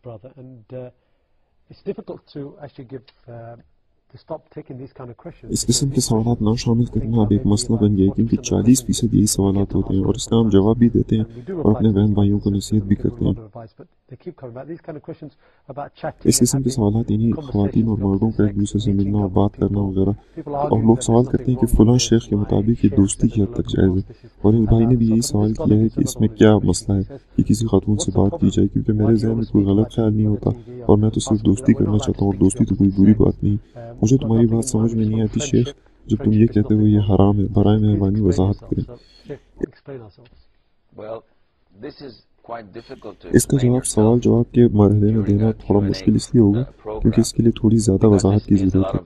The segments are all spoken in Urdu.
brother, and it's difficult to actually to stop taking these kind of questions. اس قسم کے سوالات نہ شامل کرنا اب ایک مسئلہ بن گیا ہے، کیونکہ 40% یہی سوالات ہوتے ہیں اور اس کا ہم جواب بھی دیتے ہیں اور اپنے بہن بھائیوں کو نصیحت بھی کرتے ہیں۔ اس قسم کے سوالات یعنی خواتین اور مردوں کا ایک دوسرے سے ملنا اور بات کرنا وغیرہ، اور لوگ سوال کرتے ہیں کہ فلاں شیخ کے مطابق یہ دوستی کی حد تک جائز ہے، اور ایک بھائی نے بھی یہی سوال کیا ہے کہ اس میں کیا مسئلہ ہے کہ کسی خاتون سے بات کی جائے، کیونکہ میرے ذہن میں کوئی غلط خیال نہیں ہوتا اور میں تو صرف دوستی کرنا چاہتا ہوں اور دوستی تو کوئی بری بات نہیں۔ مجھے تمہاری بات سمجھ میں نہیں آتی شیخ، جب تم یہ کہتے ہو یہ حرام ہے، برائے مہربانی وضاحت کریں۔ اس کا جواب سوال جواب کے مرحلے میں دینا تھوڑا مشکل اس لیے ہوگا کیونکہ اس کے لیے تھوڑی زیادہ وضاحت کی ضرورت ہے۔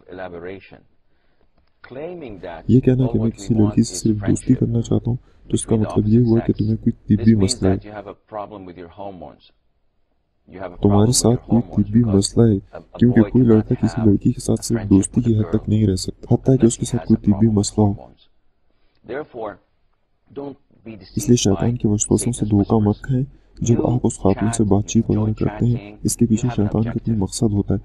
یہ کہنا کہ میں کسی لڑکی سے صرف دوستی کرنا چاہتا ہوں تو اس کا مطلب یہ ہوا کہ تمہیں کوئی طبی مسئلہ ہے، تمہارے ساتھ کوئی طبی مسئلہ ہے، کیونکہ کوئی لڑکا کسی لڑکی کے ساتھ صرف دوستی کی حد تک نہیں رہ سکتا حتیٰ کہ اس کے ساتھ کوئی طبی مسئلہ ہو۔ اس لیے شیطان کے وسوسوں سے دھوکہ مت کھائیں۔ جب آپ اس خاتون سے بات چیت وغیرہ کرتے ہیں، اس کے پیچھے شیطان کا کوئی مقصد ہوتا ہے،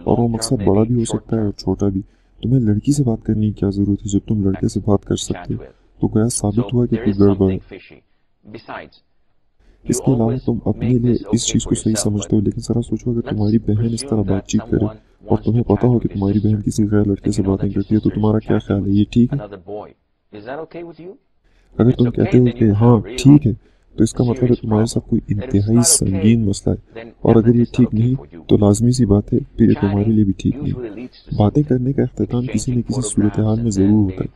اور وہ مقصد بڑا بھی ہو سکتا ہے اور چھوٹا بھی۔ تمہیں لڑکی سے بات کرنے کی کیا ضرورت ہے جب تم لڑکے سے بات کر سکتے ہو؟ تو گویا ثابت ہوا کہ کوئی گڑبڑ ہے۔ اس کے علاوہ تم اپنے لیے اس چیز کو صحیح سمجھتے ہو، لیکن ذرا سوچو اگر تمہاری بہن اس طرح بات چیت کرے اور تمہیں پتا ہو کہ تمہاری بہن کسی غیر لڑکے سے باتیں کرتی ہے تو تمہارا کیا خیال ہے؟ یہ ٹھیک ہے؟ اگر تم کہتے ہو کہ ہاں ٹھیک ہے تو اس کا مطلب ہے تمہارے ساتھ کوئی انتہائی سنگین مسئلہ ہے، اور اگر یہ ٹھیک نہیں تو لازمی سی بات ہے پھر یہ تمہارے لیے بھی ٹھیک نہیں۔ باتیں کرنے کا اختتام کسی نہ کسی صورتحال میں ضرور ہوتا ہے۔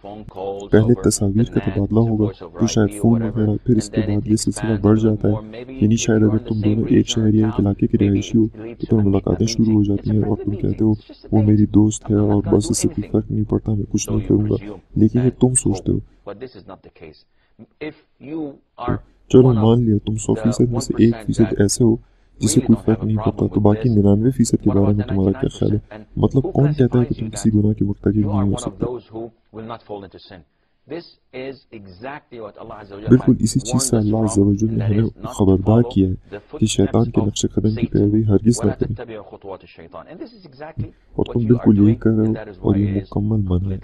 پہلے تصاویر کا تبادلہ ہوگا، پھر شاید فون وغیرہ، پھر اس کے بعد یہ سلسلہ بڑھ جاتا ہے، یعنی شاید اگر تم دونوں ایک شہر یا ایک علاقے کے رہائشی ہو تو پھر ملاقاتیں شروع ہو جاتی ہیں اور تم کہتے ہو وہ میری دوست ہے اور بس اس سے کوئی فرق نہیں پڑتا، میں کچھ نہیں کروں گا، لیکن یہ تم سوچتے ہو۔ چلو مان لیا تم 100% میں سے 1% ایسے ہو جسے کوئی فرق نہیں پڑتا، تو باقی 99% کے بارے میں تمہارا کیا خیال ہے؟ مطلب کون کہتا ہے کہ تم کسی گناہ کے مرتکب نہیں ہو سکتے؟ بالکل اسی چیز سے اللہ عز و جل نے ہمیں خبردار کیا ہے کہ شیطان کے نقش قدم کی پیروی ہرگز نہ کریں، اور تم بالکل یہی کر رہے ہو اور یہ مکمل منع ہے۔